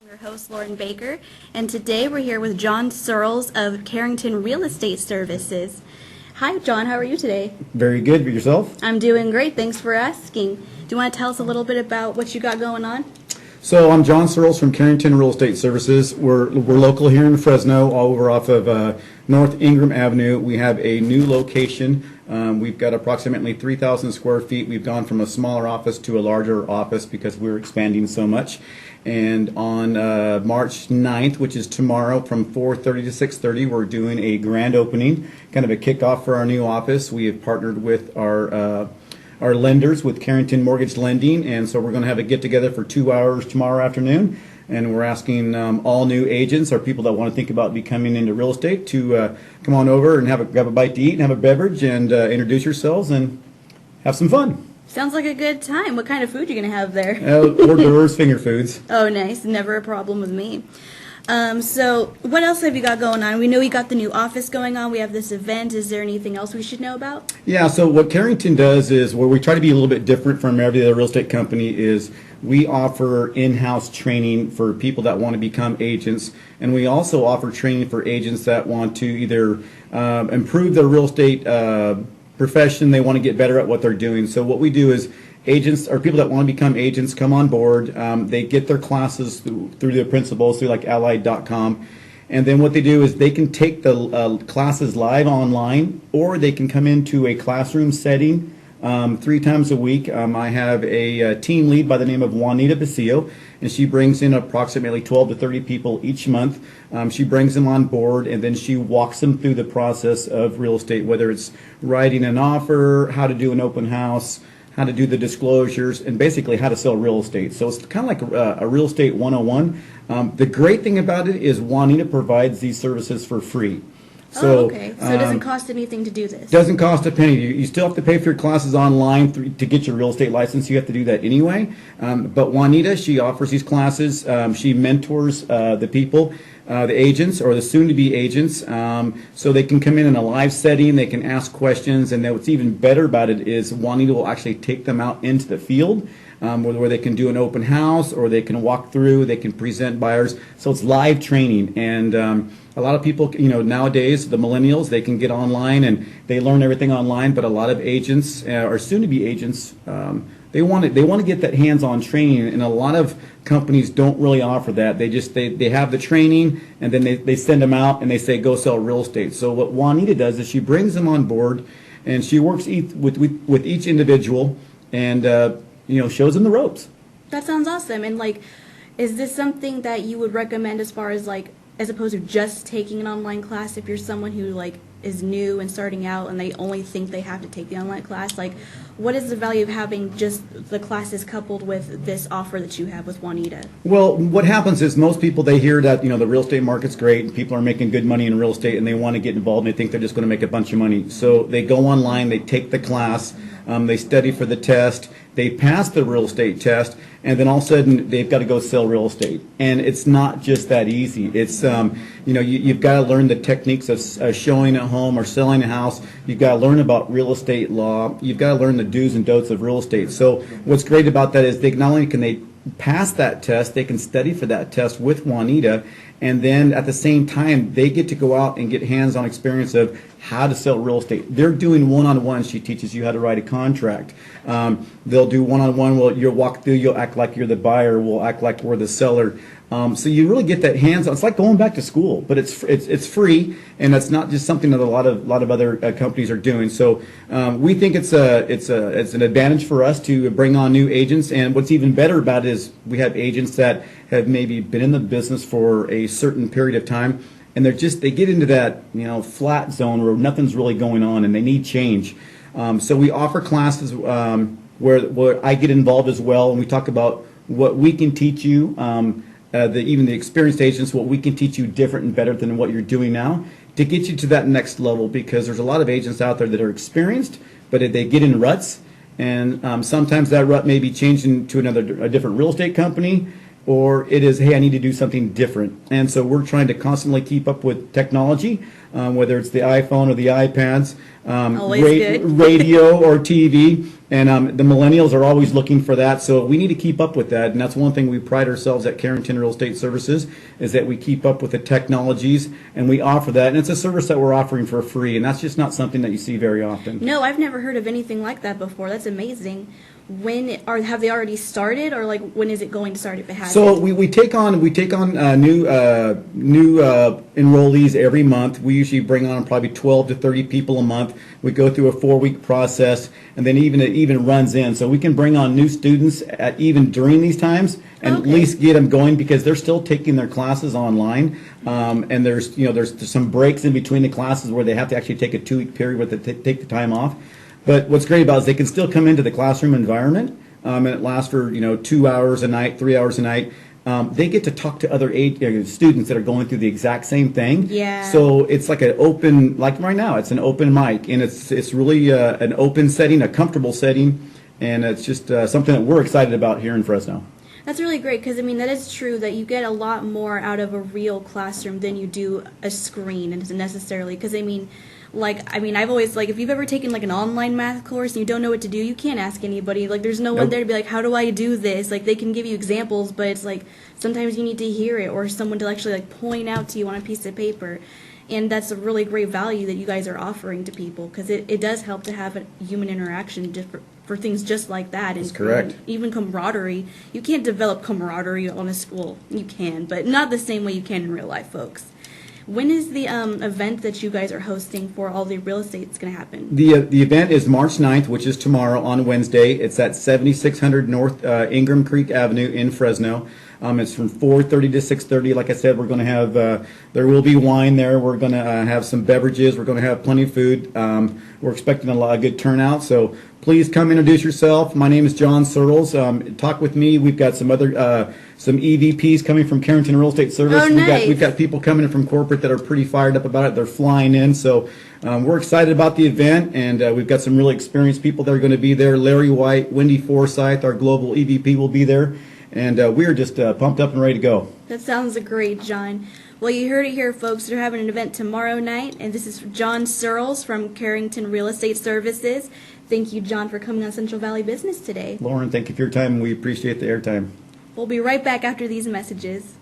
your host, Lauren Baker, and today we're here with John Searls of Carrington Real Estate Services. Hi, John. How are you today? Very good. For yourself? I'm doing great. Thanks for asking. Do you want to tell us a little bit about what you got going on? So I'm John Searls from Carrington Real Estate Services. We're local here in Fresno, all over off of North Ingram Avenue. We have a new location. We've got approximately 3,000 square feet. We've gone from a smaller office to a larger office because we're expanding so much. And on March 9th, which is tomorrow, from 4:30 to 6:30, we're doing a grand opening, kind of a kickoff for our new office. We have partnered with our lenders, with Carrington Mortgage Lending, and so we're going to have a get-together for 2 hours tomorrow afternoon. And we're asking all new agents or people that want to think about becoming into real estate to come on over and grab a bite to eat and have a beverage and introduce yourselves and have some fun. Sounds like a good time. What kind of food are you going to have there? Hors d'oeuvres, finger foods. Oh, nice. Never a problem with me. So what else have you got going on? We know you got the new office going on. We have this event. Is there anything else we should know about? Yeah, so what Carrington does is, where we try to be a little bit different from every other real estate company, is we offer in-house training for people that want to become agents, and we also offer training for agents that want to either improve their real estate profession, they want to get better at what they're doing. So what we do is, agents or people that want to become agents come on board. They get their classes through their principals, through like allied.com. And then what they do is they can take the classes live online, or they can come into a classroom setting 3 times a week. I have a team lead by the name of Juanita Basillo, and she brings in approximately 12 to 30 people each month. She brings them on board, and then she walks them through the process of real estate, whether it's writing an offer, how to do an open house, how to do the disclosures, and basically how to sell real estate. So it's kind of like a real estate 101. The great thing about it is Juanita provides these services for free. So, okay. So it doesn't cost anything to do this? Doesn't cost a penny. You still have to pay for your classes online to get your real estate license. You have to do that anyway. But Juanita, she offers these classes. She mentors the people, the agents or the soon-to-be agents, so they can come in a live setting. They can ask questions, and then what's even better about it is Juanita will actually take them out into the field, where they can do an open house, or they can walk through, they can present buyers. So it's live training, and a lot of people, nowadays, the millennials, they can get online and they learn everything online. But a lot of agents or soon-to-be agents, they want to get that hands-on training, and a lot of companies don't really offer that. They have the training, and then they send them out and they say, go sell real estate. So what Juanita does is she brings them on board, and she works with each individual, and shows them the ropes. That sounds awesome. And is this something that you would recommend as far as as opposed to just taking an online class, if you're someone who is new and starting out and they only think they have to take the online class? What is the value of having just the classes coupled with this offer that you have with Juanita? Well, what happens is most people, they hear that the real estate market's great and people are making good money in real estate, and they want to get involved and they think they're just going to make a bunch of money. So they go online, they take the class, they study for the test, they pass the real estate test, and then all of a sudden they've got to go sell real estate. And it's not just that easy. It's you've got to learn the techniques of showing a home or selling a house. You've got to learn about real estate law. You've got to learn the do's and don'ts of real estate. So what's great about that is not only can they pass that test, they can study for that test with Juanita, and then at the same time they get to go out and get hands-on experience of how to sell real estate. They're doing one-on-one. She teaches you how to write a contract. They'll do one-on-one. Well, you'll walk through, you'll act like you're the buyer, we'll act like we're the seller. So you really get that hands-on. It's like going back to school, but it's free, and that's not just something that a lot of other companies are doing. So we think it's an advantage for us to bring on new agents. And what's even better about it is we have agents that have maybe been in the business for a certain period of time, and they get into that flat zone where nothing's really going on, and they need change. So we offer classes where I get involved as well, and we talk about what we can teach you. Even the experienced agents, what we can teach you different and better than what you're doing now to get you to that next level, because there's a lot of agents out there that are experienced, but they get in ruts, and sometimes that rut may be changing to a different real estate company, or it is, hey, I need to do something different. And so we're trying to constantly keep up with technology, whether it's the iPhone or the iPads, Always good. radio or TV. And the millennials are always looking for that, so we need to keep up with that. And that's one thing we pride ourselves at Carrington Real Estate Services, is that we keep up with the technologies and we offer that. And it's a service that we're offering for free, and that's just not something that you see very often. No, I've never heard of anything like that before. That's amazing. Have they already started, or like when is it going to start if it hasn't? So we take on new enrollees every month. We usually bring on probably 12 to 30 people a month. We go through a 4-week process, and then it even runs in. So we can bring on new students even during these times, and at least get them going, because they're still taking their classes online. And there's some breaks in between the classes where they have to actually take a 2-week period where they take the time off. But what's great about it is they can still come into the classroom environment, and it lasts for 2 hours a night, 3 hours a night. They get to talk to other students that are going through the exact same thing. Yeah. So it's like an open, like right now, it's an open mic, and it's really an open setting, a comfortable setting, and it's just something that we're excited about here in Fresno. That's really great, because, I mean, that is true that you get a lot more out of a real classroom than you do a screen, and necessarily, because, I've always, if you've ever taken, an online math course and you don't know what to do, you can't ask anybody. There's no one there to be like, how do I do this? They can give you examples, but it's sometimes you need to hear it, or someone to actually, point out to you on a piece of paper. And that's a really great value that you guys are offering to people, because it does help to have a human interaction for things just like that. That's correct. Even camaraderie. You can't develop camaraderie on a school. You can, but not the same way you can in real life, folks. When is the event that you guys are hosting for all the real estate that's going to happen? The event is March 9th, which is tomorrow on Wednesday. It's at 7600 North Ingram Creek Avenue in Fresno. It's from 4:30 to 6:30. Like I said, we're going to have, there will be wine there. We're going to have some beverages. We're going to have plenty of food. We're expecting a lot of good turnout. So please come introduce yourself. My name is John Searls. Talk with me. We've got some other some EVPs coming from Carrington Real Estate Service. Oh, nice. We've got people coming in from corporate that are pretty fired up about it. They're flying in. So we're excited about the event, and we've got some really experienced people that are going to be there. Larry White, Wendy Forsyth, our global EVP, will be there. And we're just pumped up and ready to go. That sounds great, John. Well, you heard it here, folks. They're having an event tomorrow night, and this is John Searls from Carrington Real Estate Services. Thank you, John, for coming on Central Valley Business today. Lauren, thank you for your time, and we appreciate the airtime. We'll be right back after these messages.